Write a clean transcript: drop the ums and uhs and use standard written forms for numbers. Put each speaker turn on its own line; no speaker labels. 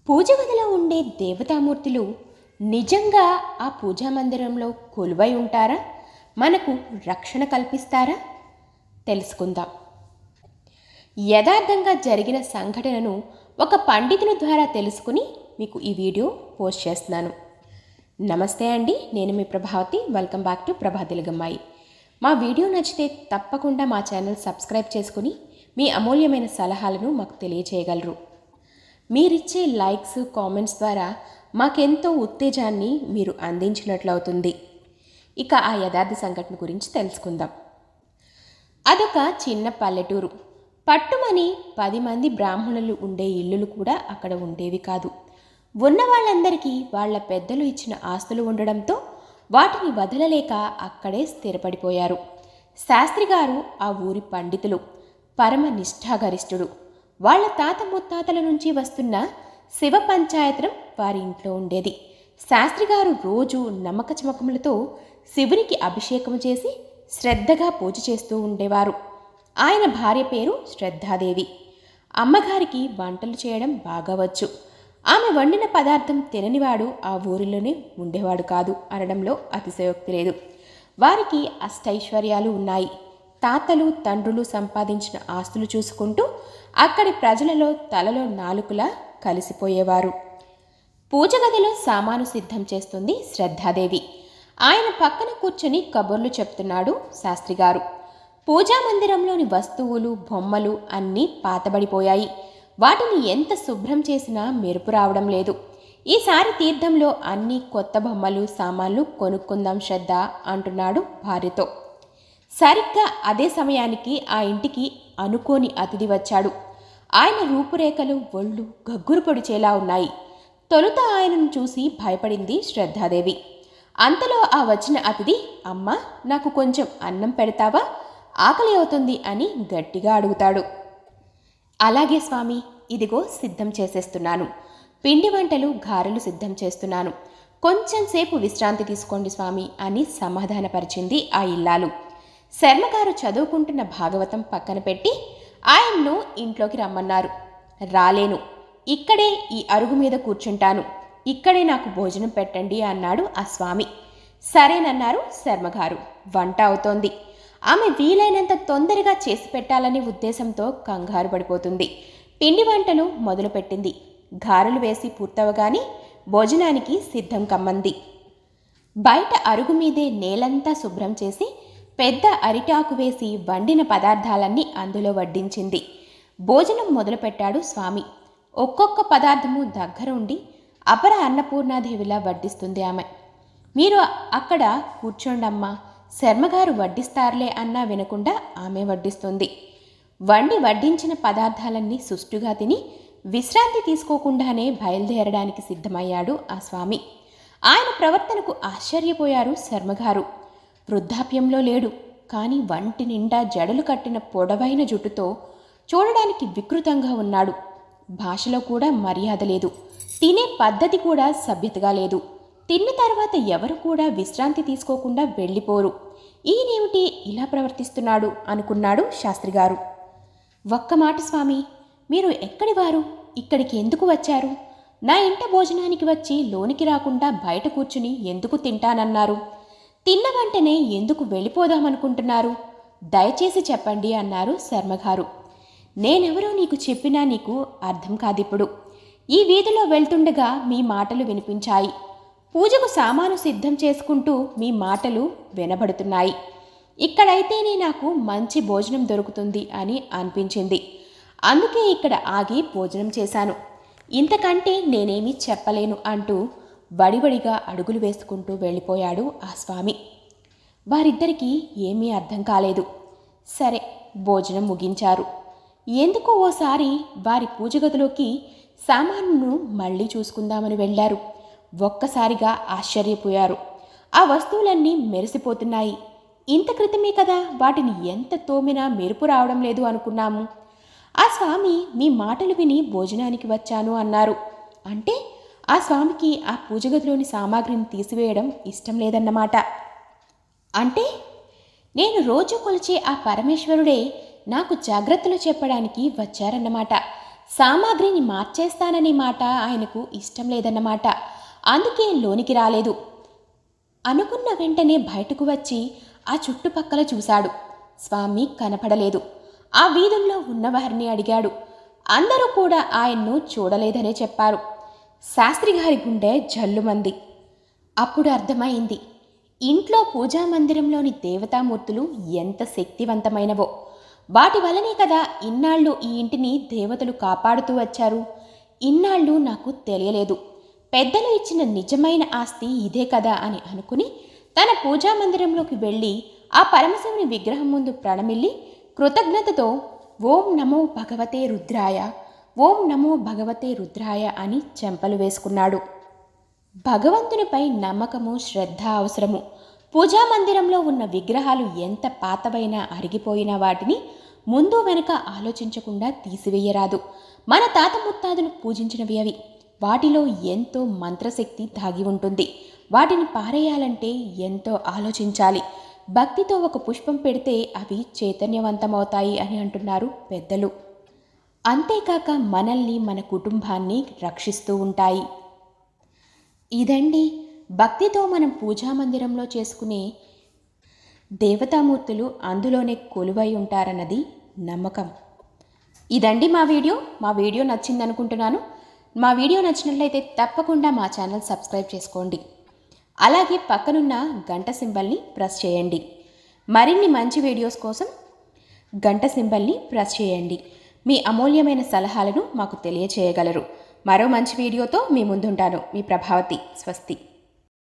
పూజ గదిలో ఉండే దేవతామూర్తులు నిజంగా ఆ పూజా మందిరంలో కొలువై ఉంటారా? మనకు రక్షణ కల్పిస్తారా? తెలుసుకుందాం. యథార్థంగా జరిగిన సంఘటనను ఒక పండితుని ద్వారా తెలుసుకుని మీకు ఈ వీడియో పోస్ట్ చేస్తున్నాను. నమస్తే అండి, నేను మీ ప్రభావతి. వెల్కమ్ బ్యాక్ టు ప్రభా తెలుగమ్మాయి. మా వీడియో నచ్చితే తప్పకుండా మా ఛానల్ సబ్స్క్రైబ్ చేసుకుని మీ అమూల్యమైన సలహాలను మాకు తెలియచేయగలరు. మీరిచ్చే లైక్స్, కామెంట్స్ ద్వారా మాకెంతో ఉత్తేజాన్ని మీరు అందించినట్లవుతుంది. ఇక ఆ యథార్థ సంఘటన గురించి తెలుసుకుందాం. అదొక చిన్న పల్లెటూరు. పట్టుమని 10 మంది బ్రాహ్మణులు ఉండే ఇల్లులు కూడా అక్కడ ఉండేవి కాదు. ఉన్న వాళ్ళందరికీ వాళ్ళ పెద్దలు ఇచ్చిన ఆస్తులు ఉండడంతో వాటిని వదలలేక అక్కడే స్థిరపడిపోయారు. శాస్త్రిగారు ఆ ఊరి పండితులు, పరమ నిష్ఠాగరిష్ఠుడు. వాళ్ళ తాత ముత్తాతల నుంచి వస్తున్న శివ పంచాయతనం వారి ఇంట్లో ఉండేది. శాస్త్రిగారు రోజు నమ్మక చమకములతో శివునికి అభిషేకం చేసి శ్రద్ధగా పూజ చేస్తూ ఉండేవారు. ఆయన భార్య పేరు శ్రద్ధాదేవి. అమ్మగారికి వంటలు చేయడం బాగా వచ్చు. ఆమె వండిన పదార్థం తిననివాడు ఆ ఊరిలోనే ఉండేవాడు కాదు అనడంలో అతిశయోక్తి లేదు. వారికి అష్టైశ్వర్యాలు ఉన్నాయి. తాతలు తండ్రులు సంపాదించిన ఆస్తులు చూసుకుంటూ అక్కడి ప్రజలలో తలలో నాలుకలా కలిసిపోయేవారు. పూజ గదిలో సామాను సిద్ధం చేస్తుంది శ్రద్ధాదేవి. ఆయన పక్కన కూర్చొని కబుర్లు చెప్తున్నాడు శాస్త్రిగారు. పూజా మందిరంలోని వస్తువులు, బొమ్మలు అన్నీ పాతబడిపోయాయి. వాటిని ఎంత శుభ్రం చేసినా మెరుపు రావడం లేదు. ఈసారి తీర్థంలో అన్ని కొత్త బొమ్మలు, సామాన్లు కొనుక్కుందాం శ్రద్ధ అంటున్నాడు భార్యతో. సరిగ్గా అదే సమయానికి ఆ ఇంటికి అనుకోని అతిథి వచ్చాడు. ఆయన రూపురేఖలు, ఒళ్ళు గగ్గురు పొడిచేలా ఉన్నాయి. తొలుత ఆయనను చూసి భయపడింది శ్రద్ధాదేవి. అంతలో ఆ వచ్చిన అతిథి, అమ్మా, నాకు కొంచెం అన్నం పెడతావా? ఆకలి అవుతుంది అని గట్టిగా అడుగుతాడు. అలాగే స్వామి, ఇదిగో సిద్ధం చేసేస్తున్నాను. పిండి వంటలు, గారెలు సిద్ధం చేస్తున్నాను. కొంచెం సేపు విశ్రాంతి తీసుకోండి స్వామి అని సమాధానపరిచింది ఆ ఇల్లాలు. శర్మగారు చదువుకుంటున్న భాగవతం పక్కన పెట్టి ఆయన్ను ఇంట్లోకి రమ్మన్నారు. రాలేను, ఇక్కడే ఈ అరుగు మీద కూర్చుంటాను. ఇక్కడే నాకు భోజనం పెట్టండి అన్నాడు ఆ స్వామి. సరేనన్నారు శర్మగారు. వంట అవుతోంది. ఆమె వీలైనంత తొందరగా చేసి పెట్టాలనే ఉద్దేశంతో కంగారు పడిపోతుంది. పిండి వంటలు మొదలుపెట్టింది. గారెలు వేసి పూర్తవగానే భోజనానికి సిద్ధం కమ్మంది. బయట అరుగు మీదే నేలంతా శుభ్రం చేసి పెద్ద అరిటాకు వేసి వండిన పదార్థాలన్నీ అందులో వడ్డించింది. భోజనం మొదలుపెట్టాడు స్వామి. ఒక్కొక్క పదార్థము దగ్గర ఉండి అపర అన్నపూర్ణాదేవిలా వడ్డిస్తుంది ఆమె. మీరు అక్కడ కూర్చోండమ్మా, శర్మగారు వడ్డిస్తారులే అన్నా వినకుండా ఆమె వడ్డిస్తుంది. వడ్డించిన పదార్థాలన్నీ సుష్టుగా తిని విశ్రాంతి తీసుకోకుండానే బయలుదేరడానికి సిద్ధమయ్యాడు ఆ స్వామి. ఆయన ప్రవర్తనకు ఆశ్చర్యపోయారు శర్మగారు. వృద్ధాప్యంలో లేడు, కానీ వంటి నిండా జడలు కట్టిన పొడవైన జుట్టుతో చూడడానికి వికృతంగా ఉన్నాడు. భాషలో కూడా మర్యాద లేదు. తినే పద్ధతి కూడా సభ్యతగా లేదు. తిన్న తర్వాత ఎవరు కూడా విశ్రాంతి తీసుకోకుండా వెళ్ళిపోరు. ఈయనేమిటి ఇలా ప్రవర్తిస్తున్నాడు అనుకున్నాడు శాస్త్రిగారు. ఒక్క మాట స్వామి, మీరు ఎక్కడివారు? ఇక్కడికి ఎందుకు వచ్చారు? నా ఇంట భోజనానికి వచ్చి లోనికి రాకుండా బయట కూర్చుని ఎందుకు తింటానన్నారు? తిన్న వెంటనే ఎందుకు వెళ్ళిపోదామనుకుంటున్నారు? దయచేసి చెప్పండి అన్నారు శర్మగారు. నేనెవరో నీకు చెప్పినా నీకు అర్థం కాదిప్పుడు. ఈ వీధిలో వెళ్తుండగా మీ మాటలు వినిపించాయి. పూజకు సామాను సిద్ధం చేసుకుంటూ మీ మాటలు వినబడుతున్నాయి. ఇక్కడైతేనే నాకు మంచి భోజనం దొరుకుతుంది అని అనిపించింది. అందుకే ఇక్కడ ఆగి భోజనం చేశాను. ఇంతకంటే నేనేమీ చెప్పలేను అంటూ వడివడిగా అడుగులు వేసుకుంటూ వెళ్ళిపోయాడు ఆ స్వామి. వారిద్దరికీ ఏమీ అర్థం కాలేదు. సరే, భోజనం ముగించారు. ఎందుకో ఓసారి వారి పూజగదిలోకి సామానును మళ్ళీ చూసుకుందామని వెళ్ళారు. ఒక్కసారిగా ఆశ్చర్యపోయారు. ఆ వస్తువులన్నీ మెరిసిపోతున్నాయి. ఇంత క్రితమే కదా వాటిని ఎంత తోమినా మెరుపు రావడం లేదు అనుకున్నాము. ఆ స్వామి మీ మాటలు విని భోజనానికి వచ్చాను అన్నారు. అంటే ఆ స్వామికి ఆ పూజగదిలోని సామాగ్రిని తీసివేయడం ఇష్టం లేదన్నమాట. అంటే నేను రోజు కొలిచే ఆ పరమేశ్వరుడే నాకు జాగ్రత్తలు చెప్పడానికి వచ్చారన్నమాట. సామాగ్రిని మార్చేస్తాననే మాట ఆయనకు ఇష్టం లేదన్నమాట. అందుకే లోనికి రాలేదు. అనుకున్న వెంటనే బయటకు వచ్చి ఆ చుట్టుపక్కల చూశాడు. స్వామి కనపడలేదు. ఆ వీధుల్లో ఉన్నవారిని అడిగాడు. అందరూ కూడా ఆయన్ను చూడలేదనే చెప్పారు. శాస్త్రిగారి గుండె జల్లుమంది. అప్పుడు అర్థమైంది, ఇంట్లో పూజామందిరంలోని దేవతామూర్తులు ఎంత శక్తివంతమైనవో. వాటి వల్లనే కదా ఇన్నాళ్ళు ఈ ఇంటిని దేవతలు కాపాడుతూ వచ్చారు. ఇన్నాళ్ళు నాకు తెలియలేదు. పెద్దలు ఇచ్చిన నిజమైన ఆస్తి ఇదే కదా అని అనుకుని తన పూజామందిరంలోకి వెళ్ళి ఆ పరమశివుని విగ్రహం ముందు ప్రణమిల్లి కృతజ్ఞతతో ఓం నమో భగవతే రుద్రాయ, ఓం నమో భగవతే రుద్రాయ అని చెంపలు వేసుకున్నాడు. భగవంతునిపై నమ్మకము, శ్రద్ధ అవసరము. పూజామందిరంలో ఉన్న విగ్రహాలు ఎంత పాతవైనా అరిగిపోయిన వాటిని ముందు వెనక ఆలోచించకుండా తీసివేయరాదు. మన తాత ముత్తాదులు పూజించినవి అవి. వాటిలో ఎంతో మంత్రశక్తి దాగి ఉంటుంది. వాటిని పారేయాలంటే ఎంతో ఆలోచించాలి. భక్తితో ఒక పుష్పం పెడితే అవి చైతన్యవంతమవుతాయి అని అంటున్నారు పెద్దలు. అంతేకాక మనల్ని, మన కుటుంబాన్ని రక్షిస్తూ ఉంటాయి. ఇదండి భక్తితో మనం పూజామందిరంలో చేసుకునే దేవతామూర్తులు అందులోనే కొలువై ఉంటారన్నది నమ్మకం. ఇదండి మా వీడియో నచ్చింది అనుకుంటున్నాను. మా వీడియో నచ్చినట్లయితే తప్పకుండా మా ఛానల్ సబ్స్క్రైబ్ చేసుకోండి. అలాగే పక్కనున్న గంట సింబల్ని ప్రెస్ చేయండి. మరిన్ని మంచి వీడియోస్ కోసం గంట సింబల్ని ప్రెస్ చేయండి. మీ అమూల్యమైన సలహాలను మాకు తెలియచేయగలరు. మరో మంచి వీడియోతో మీ ముందుంటాను. మీ ప్రభావతి. స్వస్తి.